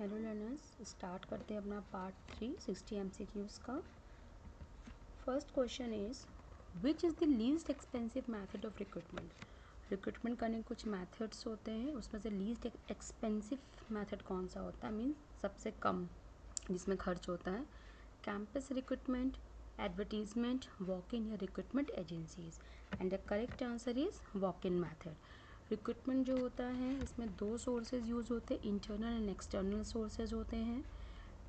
Hello learners, start करते हैं अपना पार्ट 3 60 MCQs का। First question is which is the least expensive method of recruitment करने के कुछ मेथड्स होते हैं, उसमें से लीस्ट एक्सपेंसिव मेथड कौन सा होता है, मीन्स सबसे कम जिसमें खर्च होता है। Campus recruitment, advertisement, walk in या recruitment agencies. And the correct answer is walk in method. Recruitment जो होता है इसमें दो सोर्सेज यूज़ होते हैं, इंटरनल एंड एक्सटर्नल सोर्सेज होते हैं।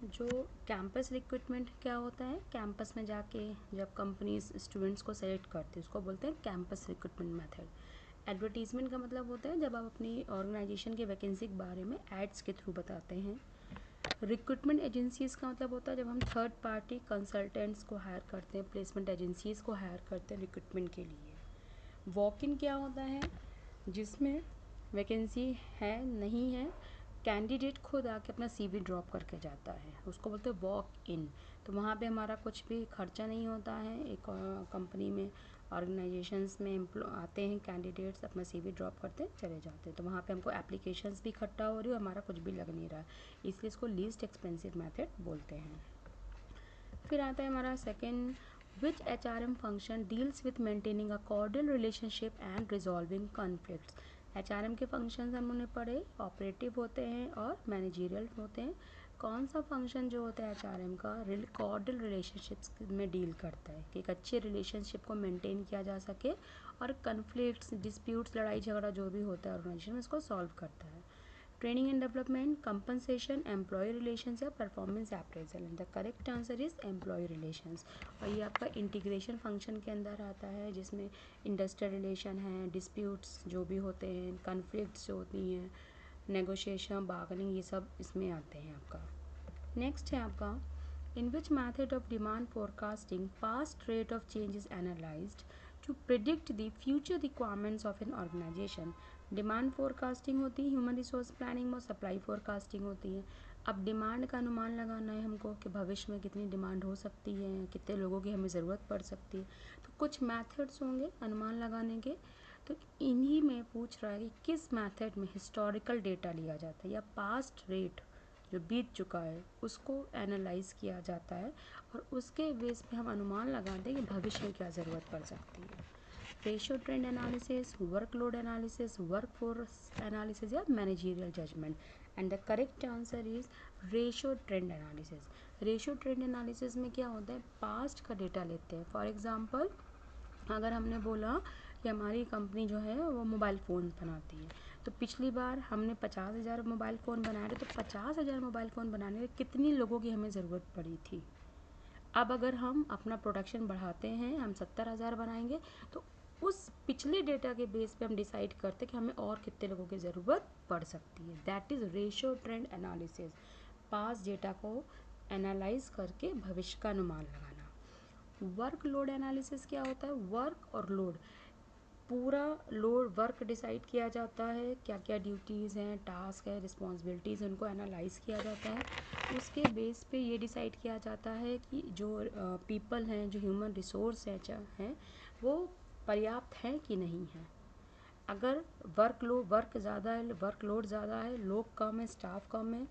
जो कैंपस रिक्रूटमेंट क्या होता है, कैंपस में जाके जब कंपनीज स्टूडेंट्स को सेलेक्ट करती है उसको बोलते हैं कैंपस रिक्रूटमेंट मेथड। एडवर्टीजमेंट का मतलब होता है जब आप अपनी ऑर्गेनाइजेशन के वैकेंसी के बारे में एड्स के थ्रू बताते हैं। रिक्रूटमेंट एजेंसीज़ का मतलब होता है जब हम थर्ड पार्टी कंसल्टेंट्स को हायर करते हैं, प्लेसमेंट एजेंसीज़ को हायर करते हैं रिक्रूटमेंट के लिए। वॉक इन क्या होता है, जिसमें वैकेंसी है नहीं है, कैंडिडेट खुद आके अपना CV ड्रॉप करके जाता है, उसको बोलते हैं वॉक इन। तो वहाँ पे हमारा कुछ भी खर्चा नहीं होता है। एक कंपनी में, ऑर्गेनाइजेशंस में आते हैं कैंडिडेट्स, अपना CV ड्रॉप करते चले जाते हैं, तो वहाँ पे हमको एप्लीकेशंस भी इकट्ठा हो रही है, हमारा कुछ भी लग नहीं रहा है, इसलिए इसको लीस्ट एक्सपेंसिव मेथड बोलते हैं। फिर आता है हमारा second, which HRM function deals with maintaining a cordial relationship and resolving conflicts. HRM के फंक्शंस हमने पढ़े, ऑपरेटिव होते हैं और मैनेजरियल होते हैं। कौन सा फंक्शन जो होता है HRM का कॉर्डियल रिलेशनशिप्स में डील करता है कि एक अच्छे रिलेशनशिप को मेंटेन किया जा सके और कन्फ्लिक्ट्स, डिस्प्यूट्स, लड़ाई झगड़ा जो भी होता है ऑर्गेनाइजेशन में उसको सॉल्व करता है। Training and development, compensation, employee relations या performance appraisal. And the correct answer is employee relations. और ये आपका इंटीग्रेशन फंक्शन के अंदर आता है, जिसमें इंडस्ट्रियल रिलेशन है, डिस्प्यूट्स जो भी होते हैं, कन्फ्लिक्ट्स जो होती हैं, नेगोशिएशन, बार्गेनिंग, ये सब इसमें आते हैं आपका। नेक्स्ट है आपका, in which method of demand forecasting past rate of change is analyzed to predict the future requirements of an organization। Demand forecasting होती है ह्यूमन रिसोर्स प्लानिंग और सप्लाई फोरकास्टिंग होती है। अब डिमांड का अनुमान लगाना है हमको कि भविष्य में कितनी डिमांड हो सकती है, कितने लोगों की हमें ज़रूरत पड़ सकती है, तो कुछ मेथड्स होंगे अनुमान लगाने के। तो इन्हीं में पूछ रहा है कि किस मेथड में हिस्टोरिकल डेटा लिया जाता है या पास्ट रेट जो बीत चुका है उसको एनालाइज किया जाता है और उसके बेस पे हम अनुमान लगाते हैं कि भविष्य में क्या ज़रूरत पड़ सकती है। Ratio trend analysis, workload analysis, workforce analysis या managerial judgement. And the correct answer is ratio trend analysis. Ratio trend analysis में क्या होता है, पास्ट का डेटा लेते हैं। फॉर एग्जांपल, अगर हमने बोला कि हमारी कंपनी जो है वो मोबाइल फ़ोन बनाती है, तो पिछली बार हमने 50,000 मोबाइल फ़ोन बनाए थे, तो 50,000 मोबाइल फ़ोन बनाने में कितनी लोगों की हमें ज़रूरत पड़ी थी। अब अगर हम अपना प्रोडक्शन बढ़ाते हैं, हम 70,000 बनाएंगे, तो उस पिछले डेटा के बेस पे हम डिसाइड करते हैं कि हमें और कितने लोगों की ज़रूरत पड़ सकती है। That is ratio trend analysis, pass data को एनालाइज करके भविष्य का अनुमान लगाना। वर्क लोड एनालिसिस क्या होता है, वर्क और लोड, पूरा लोड वर्क डिसाइड किया जाता है, क्या क्या ड्यूटीज़ हैं, टास्क है, रिस्पॉन्सिबिलिटीज़, उनको एनालाइज किया जाता है। उसके बेस पे ये डिसाइड किया जाता है कि जो पीपल हैं, जो ह्यूमन रिसोर्स हैं वो पर्याप्त हैं कि नहीं हैं। अगर वर्क ज़्यादा है, वर्कलोड ज़्यादा है, लोग कम है, स्टाफ कम है,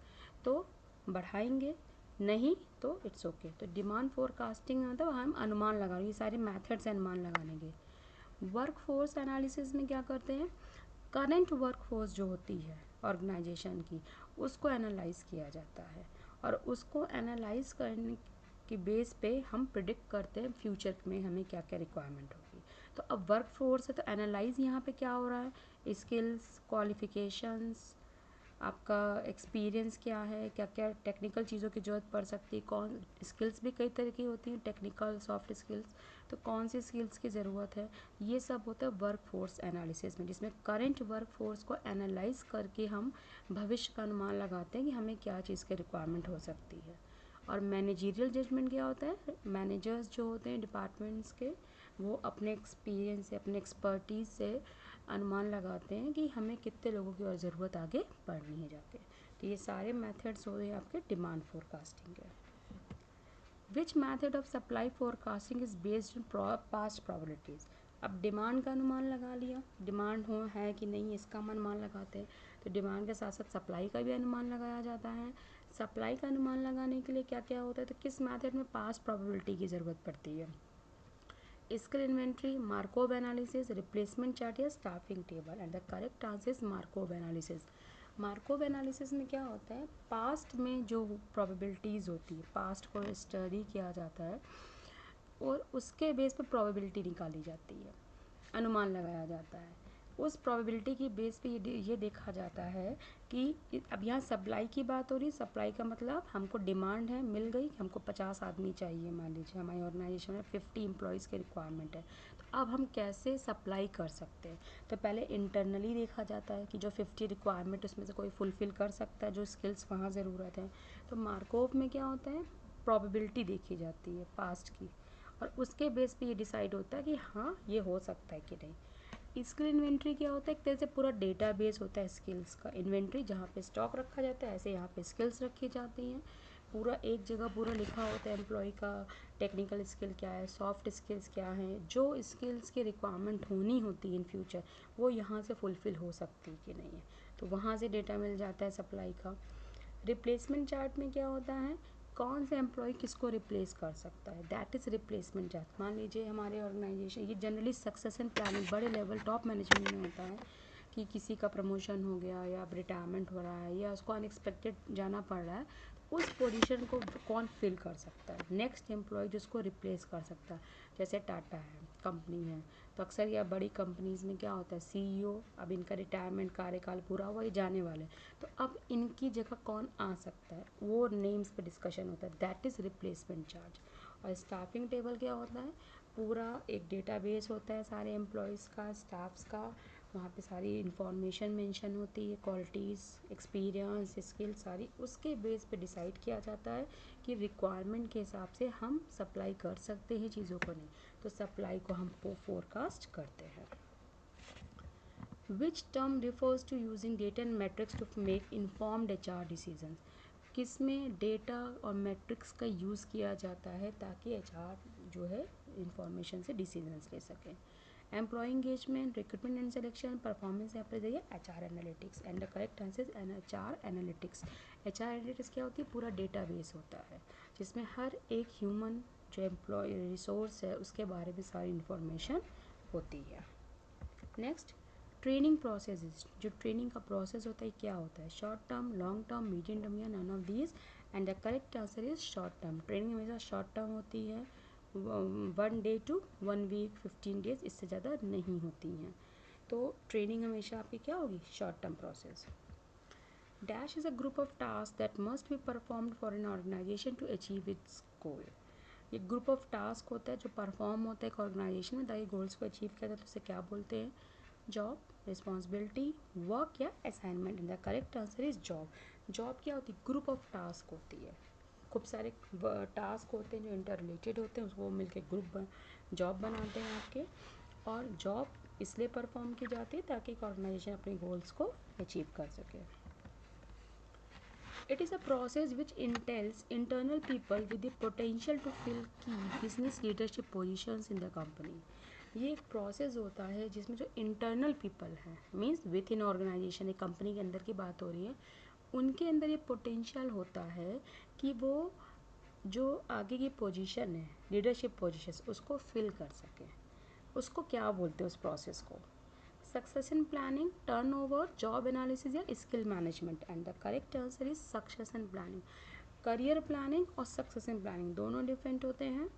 तो बढ़ाएंगे, नहीं तो इट्स ओके। तो डिमांड फोरकास्टिंग मतलब हम अनुमान लगा, ये सारे मेथड्स हैं अनुमान लगाने के। वर्कफोर्स एनालिसिस में क्या करते हैं, करंट वर्कफोर्स जो होती है ऑर्गेनाइजेशन की, उसको एनालाइज किया जाता है और उसको एनालाइज करने की बेस पे हम प्रिडिक्ट करते हैं फ्यूचर में हमें क्या क्या रिक्वायरमेंट होगी। तो अब वर्कफोर्स है, तो एनालाइज यहाँ पे क्या हो रहा है, स्किल्स, क्वालिफिकेशंस, आपका एक्सपीरियंस क्या है, क्या क्या टेक्निकल चीज़ों की ज़रूरत पड़ सकती है, कौन स्किल्स भी कई तरह की होती हैं, टेक्निकल, सॉफ्ट स्किल्स, तो कौन सी स्किल्स की ज़रूरत है, ये सब होता है वर्क फोर्स एनालिसिस में, जिसमें करंट वर्क फोर्स को एनालाइज करके हम भविष्य का अनुमान लगाते हैं कि हमें क्या चीज़ की रिक्वायरमेंट हो सकती है। और मैनेजरियल जजमेंट क्या होता है, मैनेजर्स जो होते हैं डिपार्टमेंट्स के, वो अपने एक्सपीरियंस से, अपने एक्सपर्टीज़ से अनुमान लगाते हैं कि हमें कितने लोगों की और ज़रूरत आगे पड़नी है जाके। तो ये सारे मेथड्स हो गए आपके डिमांड फोरकास्टिंग के। Which method of supply forecasting is based on past probabilities. अब डिमांड का अनुमान लगा लिया, डिमांड हो है कि नहीं इसका हम अनुमान लगाते हैं, तो डिमांड के साथ साथ सप्लाई का भी अनुमान लगाया जाता है। सप्लाई का अनुमान लगाने के लिए क्या क्या होता है, तो किस मेथड में पास्ट प्रोबेबिलिटी की ज़रूरत पड़ती है। Skill inventory, Markov analysis, replacement chart या staffing table. And the correct answer is Markov analysis. Markov analysis में क्या होता है, पास्ट में जो प्रोबेबिलिटीज़ होती है, पास्ट को स्टडी किया जाता है और उसके बेस पे प्रोबेबिलिटी निकाली जाती है, अनुमान लगाया जाता है। उस प्रोबेबिलिटी की बेस पे ये देखा जाता है कि अब यहाँ सप्लाई की बात हो रही है। सप्लाई का मतलब हमको डिमांड है, मिल गई, हमको 50 आदमी चाहिए, मान लीजिए हमारी ऑर्गेनाइजेशन में 50 एम्प्लॉयज़ की रिक्वायरमेंट है, तो अब हम कैसे सप्लाई कर सकते हैं। तो पहले इंटरनली देखा जाता है कि जो 50 रिक्वायरमेंट उसमें से कोई फुलफ़िल कर सकता है, जो स्किल्स वहाँ ज़रूरत है। तो मार्कोव में क्या होता है, प्रोबेबिलिटी देखी जाती है पास्ट की, और उसके बेस पे ये डिसाइड होता है कि हाँ ये हो सकता है कि नहीं। स्किल इन्वेंट्री क्या होता है, एक तरह से पूरा डेटाबेस होता है स्किल्स का। इन्वेंट्री जहाँ पे स्टॉक रखा जाता है, ऐसे यहाँ पे स्किल्स रखी जाती हैं। पूरा एक जगह पूरा लिखा होता है एम्प्लॉय का टेक्निकल स्किल क्या है, सॉफ्ट स्किल्स क्या हैं, जो स्किल्स की रिक्वायरमेंट होनी होती है इन फ्यूचर, वो यहाँ से फुलफ़िल हो सकती है कि नहीं है, तो वहाँ से डेटा मिल जाता है सप्लाई का। रिप्लेसमेंट चार्ट में क्या होता है, कौन सा एम्प्लॉय किसको रिप्लेस कर सकता है, दैट इज़ रिप्लेसमेंट चार्ट। मान लीजिए हमारे ऑर्गेनाइजेशन, ये जनरली सक्सेशन प्लानिंग बड़े लेवल टॉप मैनेजमेंट में होता है कि किसी का प्रमोशन हो गया या रिटायरमेंट हो रहा है या उसको अनएक्सपेक्टेड जाना पड़ रहा है, उस पोजीशन को कौन फिल कर सकता है, नेक्स्ट एम्प्लॉय जिसको रिप्लेस कर सकता है। जैसे टाटा है, कंपनी है, तो अक्सर या बड़ी कंपनीज़ में क्या होता है, सीईओ अब इनका रिटायरमेंट कार्यकाल पूरा हुआ, ये जाने वाले, तो अब इनकी जगह कौन आ सकता है, वो नेम्स पे डिस्कशन होता है, दैट इज़ रिप्लेसमेंट चार्ज। और स्टाफिंग टेबल क्या होता है, पूरा एक डेटाबेस होता है सारे एम्प्लॉयज़ का, स्टाफ्स का, वहाँ पे सारी इंफॉर्मेशन मेंशन होती है, क्वालिटीज़, एक्सपीरियंस, स्किल सारी, उसके बेस पे डिसाइड किया जाता है कि रिक्वायरमेंट के हिसाब से हम सप्लाई कर सकते हैं चीज़ों को, नहीं तो सप्लाई को हम फोरकास्ट करते हैं। Which term refers to using data and metrics to make informed HR decisions? किसमें डेटा और मैट्रिक्स का यूज़ किया जाता है ताकि HR जो है इंफॉर्मेशन से डिसीजंस ले सकें। Employee engagement, recruitment and selection, performance appraisal या HR analytics. And the correct answer is HR analytics. HR analytics क्या होती है, पूरा डेटाबेस होता है जिसमें हर एक ह्यूमन जो एम्प्लॉय रिसोर्स है उसके बारे में सारी इंफॉर्मेशन होती है। नेक्स्ट, ट्रेनिंग प्रोसेस, जो ट्रेनिंग का प्रोसेस होता है क्या होता है, short term, long term, medium term या none of these. And the correct answer is short term. Training हमेशा शॉर्ट टर्म होती है, 1 डे टू 1 वीक, 15 डेज, इससे ज़्यादा नहीं होती हैं। तो ट्रेनिंग हमेशा आपकी क्या होगी, short term process. Dash is a group of task that must be performed for an organisation to achieve its goal. ये ग्रुप ऑफ टास्क होता है जो परफॉर्म होता है एक ऑर्गेनाइजेशन में ताकि गोल्स को अचीव किया जाए, तो उसे क्या बोलते हैं, जॉब, रिस्पॉन्सिबिलिटी, वर्क या assignment. In the correct answer is job. Job क्या होती है, ग्रुप ऑफ टास्क होती है, खूब सारे टास्क होते हैं जो इंटर रिलेटेड होते हैं, उसको मिलकर ग्रुप जॉब बनाते हैं आपके। और जॉब इसलिए परफॉर्म की जाती है ताकि एक ऑर्गेनाइजेशन अपने गोल्स को अचीव कर सके। It is a process which entails internal people with the potential to fill key business leadership positions in the company. ये एक प्रोसेस होता है जिसमें जो इंटरनल पीपल हैं, मीन्स विद इन ऑर्गेनाइजेशन, एक कंपनी के अंदर की बात हो रही है, उनके अंदर ये पोटेंशियल होता है कि वो जो आगे की पोजीशन है, लीडरशिप पोजीशन, उसको फिल कर सकें। उसको क्या बोलते हैं उस प्रोसेस को, succession planning, turnover, job analysis या skill management. And the correct answer is succession planning. Career planning और सक्सेशन प्लानिंग दोनों डिफरेंट होते हैं।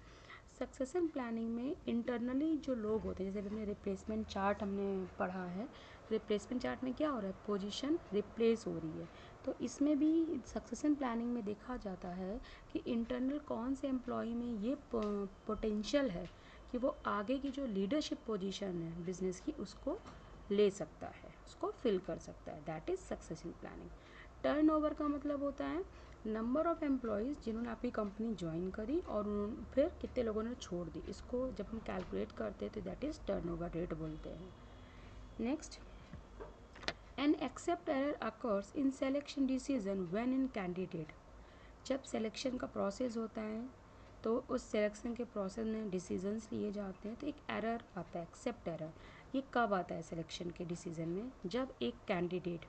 सक्सेशन प्लानिंग में इंटरनली जो लोग होते हैं, जैसे हमने रिप्लेसमेंट चार्ट हमने पढ़ा है, रिप्लेसमेंट चार्ट में क्या हो रहा है, पोजीशन रिप्लेस हो रही है, तो इसमें भी सक्सेशन प्लानिंग में देखा जाता है कि इंटरनल कौन से एम्प्लॉय में ये पोटेंशियल है कि वो आगे की जो लीडरशिप पोजीशन है बिजनेस की उसको ले सकता है, उसको फिल कर सकता है, that is succession planning. Turnover का मतलब होता है नंबर ऑफ़ एम्प्लॉयज़ जिन्होंने आपकी कंपनी ज्वाइन करी और फिर कितने लोगों ने छोड़ दी, इसको जब हम कैलकुलेट करते हैं तो दैट इज़ टर्नओवर रेट बोलते हैं। Next, an accept error occurs in selection decision when in candidate. जब सिलेक्शन का प्रोसेस होता है तो उस सिलेक्शन के प्रोसेस में डिसीजंस लिए जाते हैं, तो एक एरर आता है, एक्सेप्ट एरर। ये कब आता है सिलेक्शन के डिसीजन में, जब एक candidate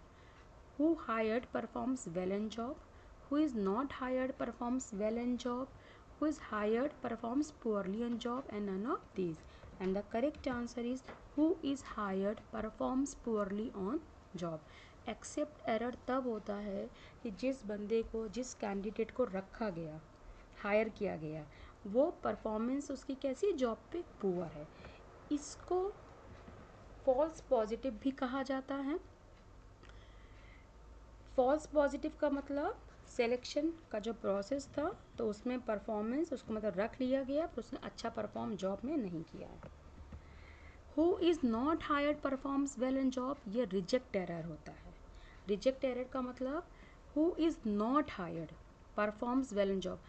Who hired performs well in job. Who is not hired performs well in job. Who is hired performs poorly in job, and none of these. And the correct answer is who is hired performs poorly on job. Accept error तब होता है कि जिस बंदे को, जिस candidate को रखा गया, हायर किया गया, वो परफॉर्मेंस उसकी कैसी जॉब पे पुअर है। इसको फॉल्स पॉजिटिव भी कहा जाता है। फॉल्स पॉजिटिव का मतलब सिलेक्शन का जो प्रोसेस था तो उसमें परफॉर्मेंस उसको मतलब रख लिया गया पर उसने अच्छा परफॉर्म जॉब में नहीं किया है। Who is not hired performs well in job, ये रिजेक्ट एरर होता है। रिजेक्ट एरर का मतलब who is not hired performs well in job.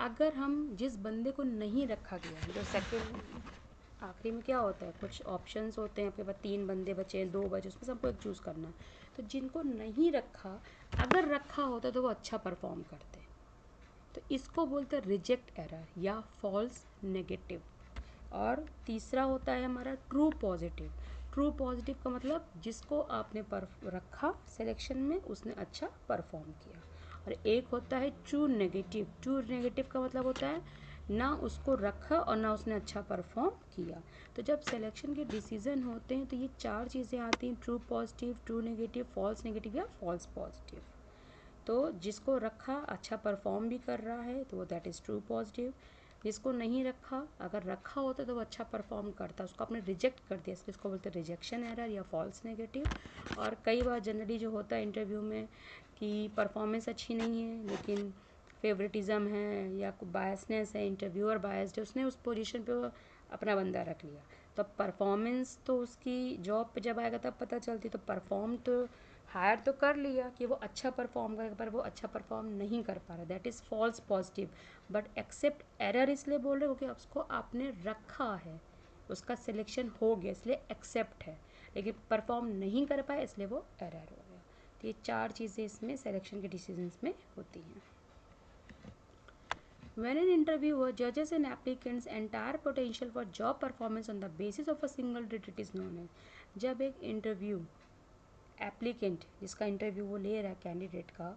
अगर हम जिस बंदे को नहीं रखा गया, जो सेकेंड आखिरी में क्या होता है, कुछ ऑप्शंस होते हैं, आपके पास 3 बंदे बचे हैं, 2 बचे, उसमें से हमको एक चूज़ करना है। तो जिनको नहीं रखा, अगर रखा होता तो वो अच्छा परफॉर्म करते, तो इसको बोलते हैं रिजेक्ट एरर या फॉल्स नेगेटिव। और तीसरा होता है हमारा ट्रू पॉजिटिव। ट्रू पॉजिटिव का मतलब जिसको आपने रखा सिलेक्शन में उसने अच्छा परफॉर्म किया। और एक होता है ट्रू नेगेटिव। ट्रू नेगेटिव का मतलब होता है ना उसको रखा और ना उसने अच्छा परफॉर्म किया। तो जब सिलेक्शन के डिसीजन होते हैं तो ये 4 चीज़ें आती हैं, true positive, true negative, false negative या फॉल्स पॉजिटिव। तो जिसको रखा अच्छा परफॉर्म भी कर रहा है तो वो दैट इज़ ट्रू पॉजिटिव। जिसको नहीं रखा, अगर रखा होता तो वो अच्छा परफॉर्म करता, उसको आपने रिजेक्ट कर दिया, इसको बोलते हैं रिजेक्शन एरर या फॉल्स नेगेटिव। और कई बार जनरली जो होता है इंटरव्यू में कि परफॉर्मेंस अच्छी नहीं है लेकिन फेवरेटिज़म है या बायसनेस है, इंटरव्यूअर बायस्ड है, उसने उस पोजीशन पे अपना बंदा रख लिया, तो परफॉर्मेंस तो उसकी जॉब पे जब आएगा तब पता चलती। तो परफॉर्म तो हायर तो कर लिया कि वो अच्छा परफॉर्म करेगा पर वो अच्छा परफॉर्म नहीं कर पा रहा, that is false positive. But accept error इसलिए बोल रहे हो कि उसको आपने रखा है, उसका सिलेक्शन हो गया इसलिए एक्सेप्ट है, लेकिन परफॉर्म नहीं कर पाया इसलिए वो एरर हो गया। तो ये 4 चीज़ें इसमें सिलेक्शन के डिसीजंस में होती हैं। When an interviewer judges an applicant's entire potential for job performance on the basis of a single trait, it is known as। जब एक इंटरव्यू एप्लीकेंट जिसका इंटरव्यू वो ले रहा है कैंडिडेट का,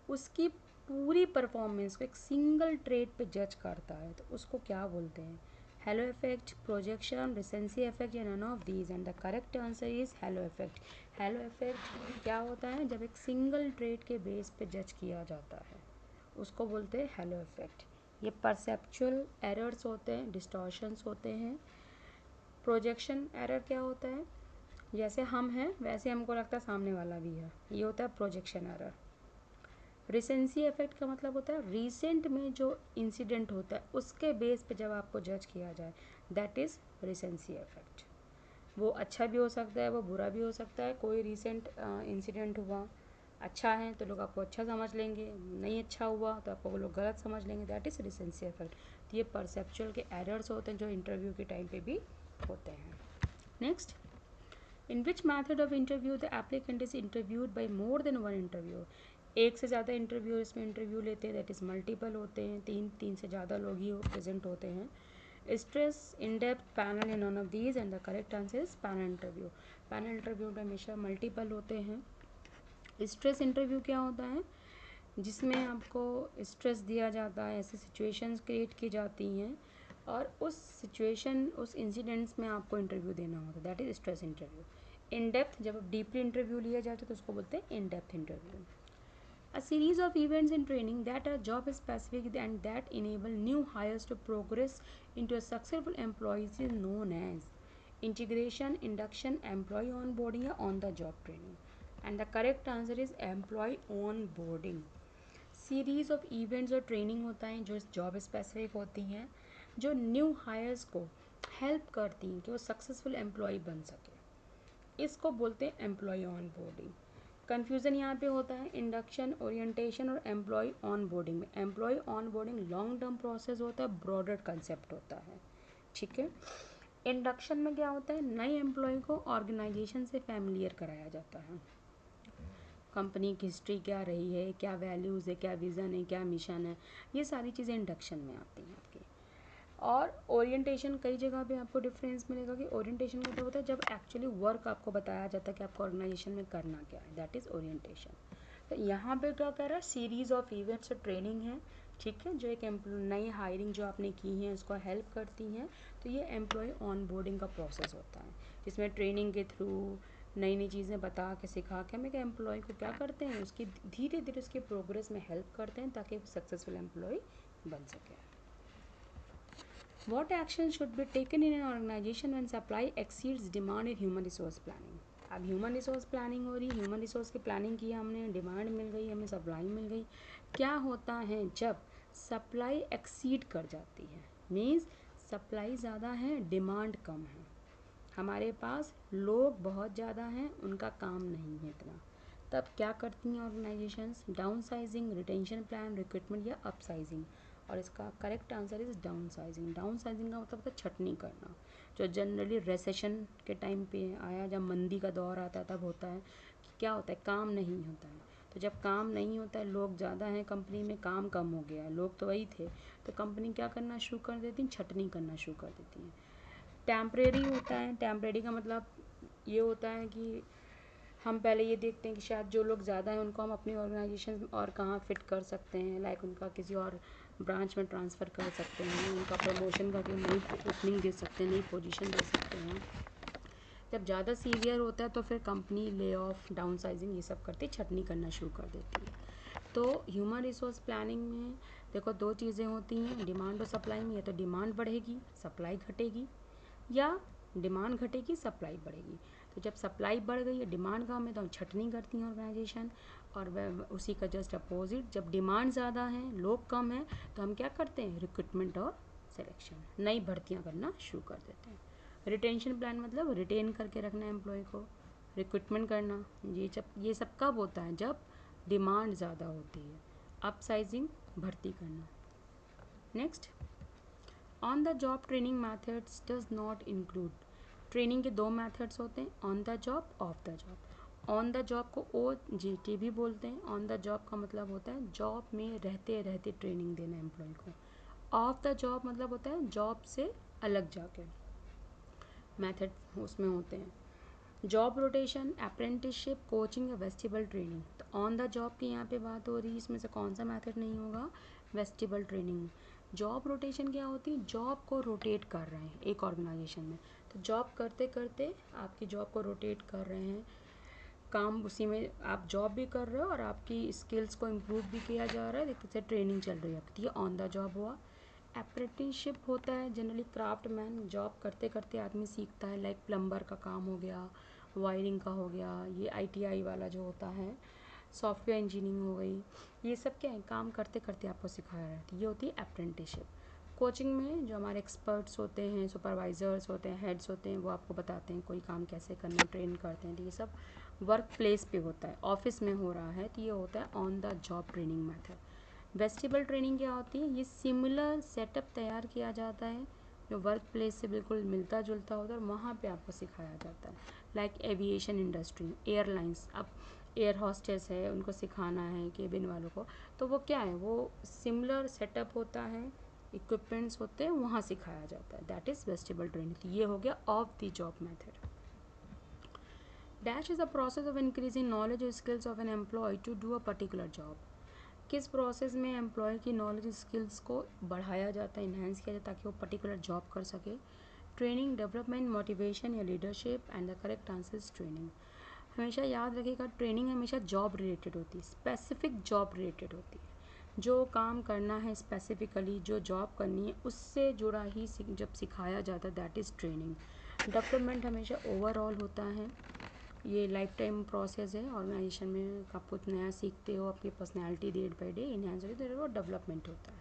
उसकी पूरी परफॉर्मेंस को एक सिंगल ट्रेट पे जज करता है तो उसको क्या बोलते हैं? Halo effect, projection, recency effect या none of these. And the correct answer is halo effect. Halo effect क्या होता है? जब एक सिंगल ट्रेट के बेस पे जज किया जाता है उसको बोलते हैं हेलो इफेक्ट। ये परसेप्चुअल एरर्स होते हैं, डिस्टॉर्शंस होते हैं। प्रोजेक्शन एरर क्या होता है? जैसे हम हैं वैसे हमको लगता है सामने वाला भी है, ये होता है प्रोजेक्शन एरर। रिसेंसी इफेक्ट का मतलब होता है रिसेंट में जो इंसिडेंट होता है उसके बेस पे जब आपको जज किया जाए, दैट इज़ रिसेंसी इफेक्ट। वो अच्छा भी हो सकता है, वो बुरा भी हो सकता है। कोई रिसेंट इंसिडेंट हुआ, अच्छा है तो लोग आपको अच्छा समझ लेंगे, नहीं अच्छा हुआ तो आपको वो लोग गलत समझ लेंगे, दैट इज़ रिसेंसी इफेक्ट। तो ये परसेप्चुअल के एरर्स होते हैं जो इंटरव्यू के टाइम पे भी होते हैं। Next, in which method of interview the applicant is interviewed by more than one interview. एक से ज़्यादा इंटरव्यू इसमें इंटरव्यू लेते हैं, दैट इज़ मल्टीपल होते हैं, तीन से ज़्यादा लोग ही प्रेजेंट होते हैं। Stress, in depth, panel in none of these. And the correct answer is panel interview. Panel interview में हमेशा मल्टीपल होते हैं। स्ट्रेस इंटरव्यू क्या होता है? जिसमें आपको स्ट्रेस दिया जाता है, ऐसी सिचुएशंस क्रिएट की जाती हैं और उस सिचुएशन, उस इंसिडेंट्स में आपको इंटरव्यू देना होता है, that is stress interview. In depth, जब डीपली इंटरव्यू लिया जाता है तो उसको बोलते हैं in depth interview. A series of events in training that are job specific and that enable new hires to progress into a successful employees is known as integration, induction, employee onboarding या on the job training. And the correct answer is employee onboarding. Series of events और training होता है जो job specific होती हैं, जो new heirs को help करती हैं कि वो सक्सेसफुल एम्प्लॉय बन सके, इसको बोलते हैं एम्प्लॉय ऑन बोर्डिंग। कन्फ्यूज़न यहाँ पे होता है इंडक्शन, ओरिएंटेशन और एम्प्लॉय ऑन बोर्डिंग में। Employee onboarding long term process होता है, ब्रॉडर कंसेप्ट होता है, ठीक है। इंडक्शन में क्या होता है? नए एम्प्लॉय को ऑर्गेनाइजेशन से फैमिलियर कराया जाता है, कंपनी की हिस्ट्री क्या रही है, क्या वैल्यूज़ है, क्या विज़न है, क्या मिशन है, ये सारी चीज़ें इंडक्शन में आती हैं आपकी। और ओरिएंटेशन कई जगह पे आपको डिफरेंस मिलेगा कि ओरिएंटेशन का क्या होता है, जब एक्चुअली वर्क आपको बताया जाता है कि आपको ऑर्गेनाइजेशन में करना क्या है, दैट इज़ ओरिएंटेशन। तो यहाँ पे क्या कह रहा है, सीरीज ऑफ इवेंट्स ट्रेनिंग है, ठीक है, जो एक नई हायरिंग जो आपने की है उसको हेल्प करती हैं। तो ये एम्प्लॉय ऑन बोर्डिंग का प्रोसेस होता है, जिसमें ट्रेनिंग के थ्रू नई नई चीज़ें बता के सिखा के हम एक एम्प्लॉय को क्या करते हैं, उसकी धीरे धीरे उसकी प्रोग्रेस में हेल्प करते हैं ताकि सक्सेसफुल एम्प्लॉय बन सके। What action should be taken in an organization when supply exceeds demand in human resource planning? अब ह्यूमन रिसोर्स प्लानिंग हो रही, ह्यूमन रिसोर्स की प्लानिंग की हमने, डिमांड मिल गई हमें, सप्लाई मिल गई। क्या होता है जब सप्लाई एक्सीड कर जाती है, मीन्स सप्लाई ज़्यादा है डिमांड कम है, हमारे पास लोग बहुत ज़्यादा हैं उनका काम नहीं है इतना, तब क्या करती हैं organisations, down sizing, retention plan, recruitment या अप साइजिंग। और इसका correct answer is down sizing. Down sizing का मतलब होता है छटनी करना, जो जनरली रेसेशन के टाइम पे आया, जब मंदी का दौर आता है तब होता है कि क्या होता है, काम नहीं होता है। तो जब काम नहीं होता है, लोग ज़्यादा हैं कंपनी में, काम कम हो गया, लोग तो वही थे, तो कंपनी क्या करना शुरू कर देती है, छटनी करना शुरू कर देती है। टेम्परेरी होता है, टेम्परेरी का मतलब ये होता है कि हम पहले ये देखते हैं कि शायद जो लोग ज़्यादा हैं उनको हम अपनी ऑर्गेनाइजेशन और कहाँ फिट कर सकते हैं, लाइक उनका किसी और ब्रांच में ट्रांसफ़र कर सकते हैं, उनका प्रमोशन का कोई नई ओपनिंग दे सकते हैं, नई पोजीशन दे सकते हैं। जब ज़्यादा सीवियर होता है तो फिर company lay off, down sizing ये सब करती, छटनी करना शुरू कर देती है। तो ह्यूमन रिसोर्स प्लानिंग में देखो दो चीज़ें होती हैं डिमांड और सप्लाई में, या तो डिमांड बढ़ेगी सप्लाई घटेगी, या डिमांड घटेगी सप्लाई बढ़ेगी। तो जब सप्लाई बढ़ गई है डिमांड कम है तो हम छटनी करती हैं ऑर्गेनाइजेशन, और वह उसी का जस्ट अपोजिट, जब डिमांड ज़्यादा है लोग कम हैं तो हम क्या करते हैं, रिक्रूटमेंट और सिलेक्शन, नई भर्तियाँ करना शुरू कर देते हैं। रिटेंशन प्लान मतलब रिटेन करके रखना एम्प्लॉय को, रिक्रूटमेंट करना, ये सब कब होता है, जब डिमांड ज़्यादा होती है। अप साइजिंग, भर्ती करना। Next, on the job training methods does not include. Training के दो मेथड्स होते हैं, on the job, of the job. On the job को OJT भी बोलते हैं। ऑन द जॉब का मतलब होता है जॉब में रहते रहते ट्रेनिंग देना एम्प्लॉय को। ऑफ द जॉब मतलब होता है जॉब से अलग जाके मेथड उसमें होते हैं, जॉब रोटेशन, अप्रेंटिसशिप, कोचिंग या वेस्टिबल ट्रेनिंग। तो ऑन द जॉब की यहाँ पे बात हो रही है, इसमें से कौन सा मेथड नहीं होगा, वेस्टिबल ट्रेनिंग। जॉब रोटेशन क्या होती है, जॉब को रोटेट कर रहे हैं एक ऑर्गेनाइजेशन में, तो जॉब करते करते आपकी जॉब को रोटेट कर रहे हैं, काम उसी में आप जॉब भी कर रहे हो और आपकी स्किल्स को इम्प्रूव भी किया जा रहा है, जैसे ट्रेनिंग चल रही है आपकी, ये ऑन द जॉब हुआ। अप्रेंटिसशिप होता है जनरली क्राफ्टमैन, जॉब करते करते आदमी सीखता है, लाइक प्लम्बर का काम हो गया, वायरिंग का हो गया, ये ITI वाला जो होता है, सॉफ्टवेयर इंजीनियरिंग हो गई, ये सब क्या है काम करते करते आपको सिखाया जाता है, ये होती है अप्रेंटिसशिप। कोचिंग में जो हमारे एक्सपर्ट्स होते हैं, सुपरवाइजर्स होते हैं, हेड्स होते हैं, वो आपको बताते हैं कोई काम कैसे करना, ट्रेन करते हैं, तो ये सब वर्क प्लेस पे होता है, ऑफिस में हो रहा है, तो ये होता है on the job training method. Vestibule training क्या होती है, ये सिमिलर सेटअप तैयार किया जाता है जो वर्क प्लेस से बिल्कुल मिलता जुलता होता है और वहाँ पे आपको सिखाया जाता है, लाइक एविएशन इंडस्ट्री, एयरलाइंस, अब एयर हॉस्टेस है उनको सिखाना है केबिन वालों को, तो वो क्या है, वो सिमिलर सेटअप होता है, इक्विपमेंट्स होते हैं, वहाँ सिखाया जाता है, दैट इज़ वेस्टिबल ट्रेनिंग। तो ये हो गया off the job method. Dash is a process of increasing knowledge और skills of an employee to do a particular job. किस प्रोसेस में एम्प्लॉय की नॉलेज स्किल्स को बढ़ाया जाता है, इन्हेंस किया जाता है ताकि वो पर्टिकुलर जॉब कर सके। ट्रेनिंग, डेवलपमेंट, मोटिवेशन या leadership, and the correct answer is training. हमेशा याद रखिएगा ट्रेनिंग हमेशा जॉब रिलेटेड होती है, स्पेसिफिक जॉब रिलेटेड होती है, जो काम करना है स्पेसिफिकली, जो जॉब करनी है उससे जुड़ा ही जब सिखाया जाता है, दैट इज़ ट्रेनिंग। डेवलपमेंट हमेशा ओवरऑल होता है, ये लाइफ टाइम प्रोसेस है ऑर्गेनाइजेशन में, आप कुछ नया सीखते हो, आपकी personality day by day enhance होती है, तो वो डेवलपमेंट होता है।